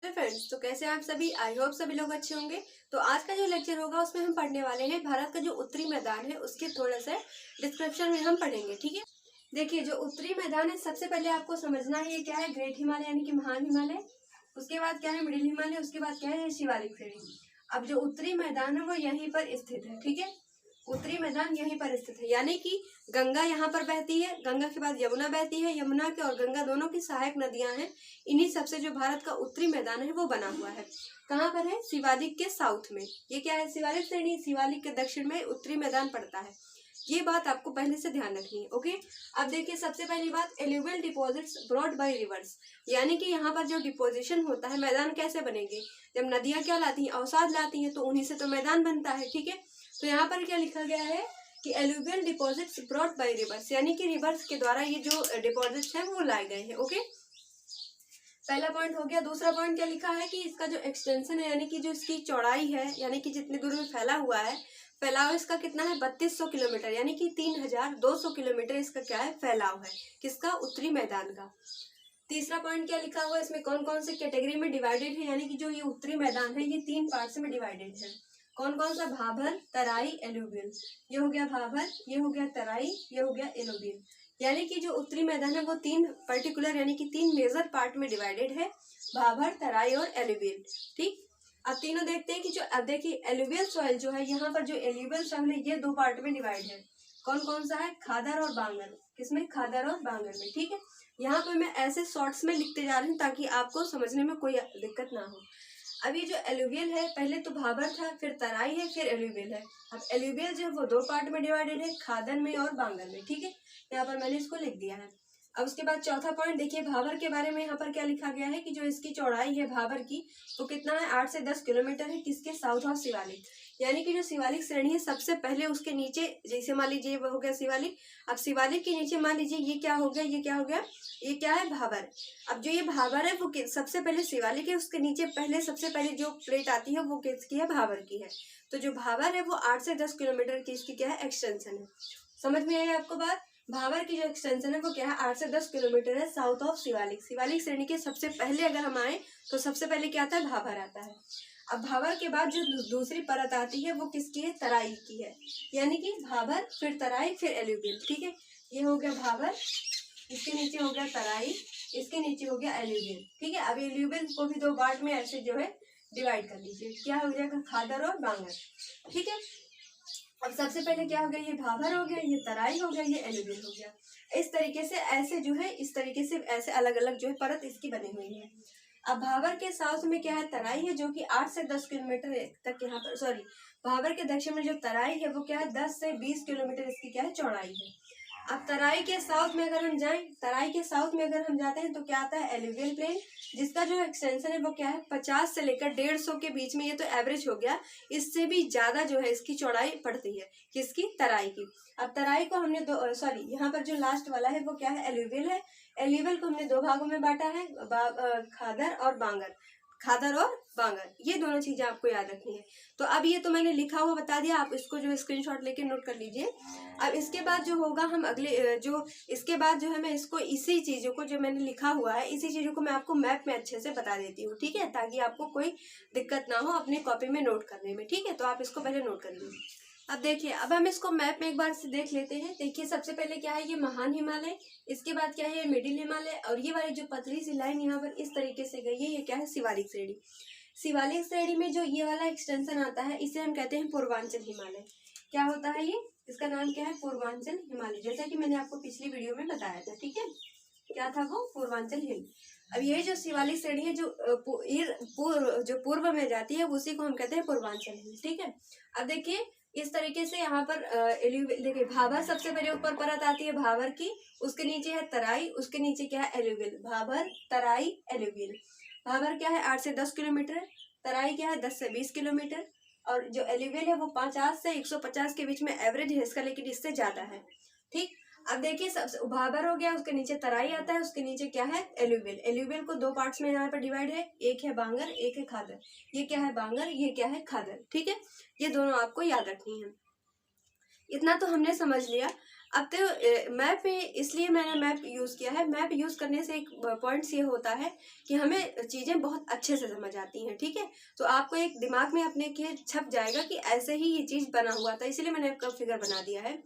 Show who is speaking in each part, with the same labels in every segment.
Speaker 1: Hello friends, तो कैसे हैं आप सभी। आई होप सभी लोग अच्छे होंगे। तो आज का जो लेक्चर होगा उसमें हम पढ़ने वाले हैं भारत का जो उत्तरी मैदान है उसके थोड़ा सा डिस्क्रिप्शन में हम पढ़ेंगे। ठीक है, देखिए जो उत्तरी मैदान है सबसे पहले आपको समझना है ये क्या है। ग्रेट हिमालय यानी कि महान हिमालय, उसके बाद क्या है मिडिल हिमालय, उसके बाद क्या है शिवालिक श्रेणी। अब जो उत्तरी मैदान है वो यहीं पर स्थित है। ठीक है, उत्तरी मैदान यहीं पर स्थित है, यानी कि गंगा यहाँ पर बहती है, गंगा के बाद यमुना बहती है, यमुना के और गंगा दोनों की सहायक नदियां हैं। इन्हीं सबसे जो भारत का उत्तरी मैदान है वो बना हुआ है। कहाँ पर है? शिवालिक के साउथ में। ये क्या है? शिवालिक श्रेणी। शिवालिक के दक्षिण में उत्तरी मैदान पड़ता है। ये बात आपको पहले से ध्यान रखनी है। ओके, अब देखिए सबसे पहली बात, alluvial deposits brought by reverse, यानी कि यहाँ पर जो डिपोजिशन होता है, मैदान कैसे बनेंगे? जब नदियां क्या लाती हैं? अवसाद लाती हैं, तो उन्हीं से तो मैदान बनता है। ठीक है, तो यहाँ पर क्या लिखा गया है कि alluvial deposits brought by reverse, यानी कि रिवर्स के द्वारा ये जो डिपॉजिट्स हैं वो लाए गए हैं। ओके, पहला पॉइंट हो गया। दूसरा पॉइंट क्या लिखा है कि इसका जो एक्सटेंशन है, यानी कि जो इसकी चौड़ाई है, यानी कि जितनी दूर में फैला हुआ है, फैलाव इसका कितना है? 3200 किलोमीटर, यानी कि 3200 किलोमीटर इसका क्या है? फैलाव है। किसका? उत्तरी मैदान का। तीसरा पॉइंट क्या लिखा हुआ है इसमें? कौन कौन से कैटेगरी में डिवाइडेड है, यानी कि जो ये उत्तरी मैदान है ये 3 पार्ट्स में डिवाइडेड है। कौन कौन सा? भाबर, तराई, एलुवियल। ये हो गया भाबर, ये हो गया तराई, ये हो गया एलुवियल। यानी कि जो उत्तरी मैदान है वो 3 पर्टिकुलर यानी कि 3 मेजर पार्ट में डिवाइडेड है, भाबर, तराई और एलुवियल। ठीक, अब तीनों देखते हैं कि जो, अब देखिए एलुवियल सॉइल जो है, यहाँ पर जो एलुवियल सॉइल है ये 2 पार्ट में डिवाइड है। कौन कौन सा है? खादर और बांगर। किसमें? खादर और बांगर में। ठीक है, यहाँ पे मैं ऐसे शॉर्ट्स में लिखते जा रही हूँ ताकि आपको समझने में कोई दिक्कत ना हो। अब ये जो एलुवियल है, पहले तो भाबर था, फिर तराई है, फिर एलुवियल है। अब एलुवियल जो है वो 2 पार्ट में डिवाइडेड है, खादर में और बांगर में। ठीक है, यहाँ पर मैंने इसको लिख दिया है। अब उसके बाद चौथा पॉइंट देखिए, भाबर के बारे में यहाँ पर क्या लिखा गया है कि जो इसकी चौड़ाई है भाबर की वो कितना है? 8 से 10 किलोमीटर है। किसके? साउथ ऑफ शिवालिक, यानी कि जो शिवालिक श्रेणी है सबसे पहले उसके नीचे, जैसे मान लीजिए वो हो गया शिवालिक। अब शिवालिक के नीचे मान लीजिए ये क्या हो गया? ये क्या हो गया? ये क्या है? भाबर। अब जो ये भाबर है वो सबसे पहले शिवालिक है, उसके नीचे पहले सबसे पहले जो प्लेट आती है वो किसकी है? भाबर की है। तो जो भाबर है वो 8 से 10 किलोमीटर की इसकी क्या है? एक्सटेंशन है। समझ में आई आपको बात? भाबर की जो एक्सटेंशन है वो क्या है? 8 से 10 किलोमीटर है, साउथ ऑफ शिवालिक। शिवालिक श्रेणी के सबसे पहले अगर हम आए तो सबसे पहले क्या आता है? भाबर आता है। अब भाबर के बाद जो दूसरी परत आती है वो किसकी है? तराई की है, यानी कि भाबर, फिर तराई, फिर एलुवियल। ठीक है, ये हो गया भाबर, इसके नीचे हो गया तराई, इसके नीचे हो गया एलुवियल। ठीक है, अब एलुवियल को भी 2 पार्ट में ऐसे जो है डिवाइड कर लीजिए, क्या हो जाएगा? खादर और बांगर। ठीक है, अब सबसे पहले क्या हो गया? ये भाबर हो गया, ये तराई हो गया, ये एलुवियल हो गया। इस तरीके से ऐसे जो है, इस तरीके से ऐसे अलग अलग जो है परत इसकी बनी हुई है। अब भाबर के साउथ में क्या है? तराई है, जो कि 8 से 10 किलोमीटर तक यहाँ पर, सॉरी, भाबर के दक्षिण में जो तराई है वो क्या है? 10 से 20 किलोमीटर इसकी क्या है? चौड़ाई है। अब तराई के साउथ में अगर हम जाएं, तराई के साउथ में अगर हम जाते हैं तो क्या आता है? एलुवियल प्लेन, जिसका जो एक्सटेंशन है वो क्या है? 50 से लेकर 150 के बीच में। ये तो एवरेज हो गया, इससे भी ज्यादा जो है इसकी चौड़ाई पड़ती है। किसकी? तराई की। अब तराई को हमने दो, सॉरी, यहाँ पर जो लास्ट वाला है वो क्या है? एलुवियल है। एलुवियल को हमने 2 भागों में बांटा है, खादर और बांगर। खादर और बांगर, ये दोनों चीजें आपको याद रखनी है। तो अब ये तो मैंने लिखा हुआ बता दिया, आप इसको जो स्क्रीनशॉट लेके नोट कर लीजिए। अब इसके बाद जो होगा, हम अगले जो इसके बाद जो है मैं इसको इसी चीजों को जो मैंने लिखा हुआ है, इसी चीजों को मैं आपको मैप में अच्छे से बता देती हूँ। ठीक है, ताकि आपको कोई दिक्कत ना हो अपने कॉपी में नोट करने में। ठीक है, तो आप इसको पहले नोट कर लीजिए। अब देखिए, अब हम इसको मैप में एक बार से देख लेते हैं। देखिए सबसे पहले क्या है? ये महान हिमालय, इसके बाद क्या है? ये मिडिल हिमालय, और ये वाली जो पतली सी लाइन यहाँ पर इस तरीके से गई है, ये क्या है? शिवालिक श्रेणी। शिवालिक श्रेणी में जो ये वाला एक्सटेंशन आता है इसे हम कहते हैं पूर्वांचल हिमालय। क्या होता है ये? इसका नाम क्या है? पूर्वांचल हिमालय, जैसा कि मैंने आपको पिछली वीडियो में बताया था। ठीक है, क्या था वो? पूर्वांचल हिल। अब ये जो शिवालिक श्रेणी है जो जो पूर्व में जाती है उसी को हम कहते हैं पूर्वांचल हिल। ठीक है, अब देखिए इस तरीके से यहाँ पर देखिए भाबर सबसे पहले ऊपर परत आती है भाबर की, उसके नीचे है तराई, उसके नीचे क्या है? एलुवियल। भाबर, तराई, एलुवियल। भाबर क्या है? 8 से 10 किलोमीटर, तराई क्या है? 10 से 20 किलोमीटर, और जो एलुवियल है वो 50 से 150 के बीच में एवरेज है इसका, लेकिन इससे ज्यादा है। ठीक, अब देखिए सबसे भाबर हो गया, उसके नीचे तराई आता है, उसके नीचे क्या है? एलुवियल। एलुवियल को 2 पार्ट्स में यहाँ पर डिवाइड है, एक है बांगर, एक है खादर। ये क्या है? बांगर, ये क्या है? खादर। ठीक है, ये दोनों आपको याद रखनी है। इतना तो हमने समझ लिया। अब तो मैप इसलिए मैंने मैप यूज़ किया है। मैप यूज़ करने से एक पॉइंट्स ये होता है कि हमें चीज़ें बहुत अच्छे से समझ आती हैं, ठीक है। तो आपको एक दिमाग में अपने के छप जाएगा कि ऐसे ही ये चीज़ बना हुआ था, इसीलिए मैंने आपका फिगर बना दिया है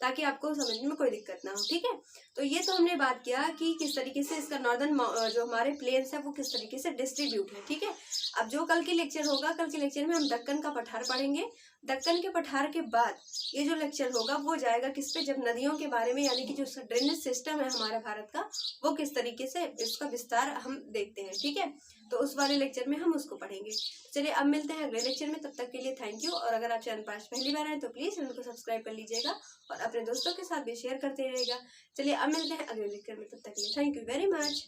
Speaker 1: ताकि आपको समझने में कोई दिक्कत ना हो, ठीक है। तो ये तो हमने बात किया कि किस तरीके से इसका नॉर्दर्न जो हमारे प्लेन्स है वो किस तरीके से डिस्ट्रीब्यूट है, ठीक है। अब जो कल की लेक्चर होगा, कल के लेक्चर में हम दक्कन का पठार पढ़ेंगे। दक्कन के पठार के बाद ये जो लेक्चर होगा वो जाएगा किस पे, जब नदियों के बारे में, यानी कि जो ड्रेनेज सिस्टम है हमारे भारत का वो किस तरीके से इसका विस्तार हम देखते हैं, ठीक है। तो उस वाले लेक्चर में हम उसको पढ़ेंगे। चलिए अब मिलते हैं अगले लेक्चर में, तब तक के लिए थैंक यू। और अगर आप चैनल पर आज पहली बार आए तो प्लीज चैनल को सब्सक्राइब कर लीजिएगा और अपने दोस्तों के साथ भी शेयर करते रहिएगा। चलिए अब मिलते हैं अगले लेक्चर में, तब तक के लिए थैंक यू वेरी मच।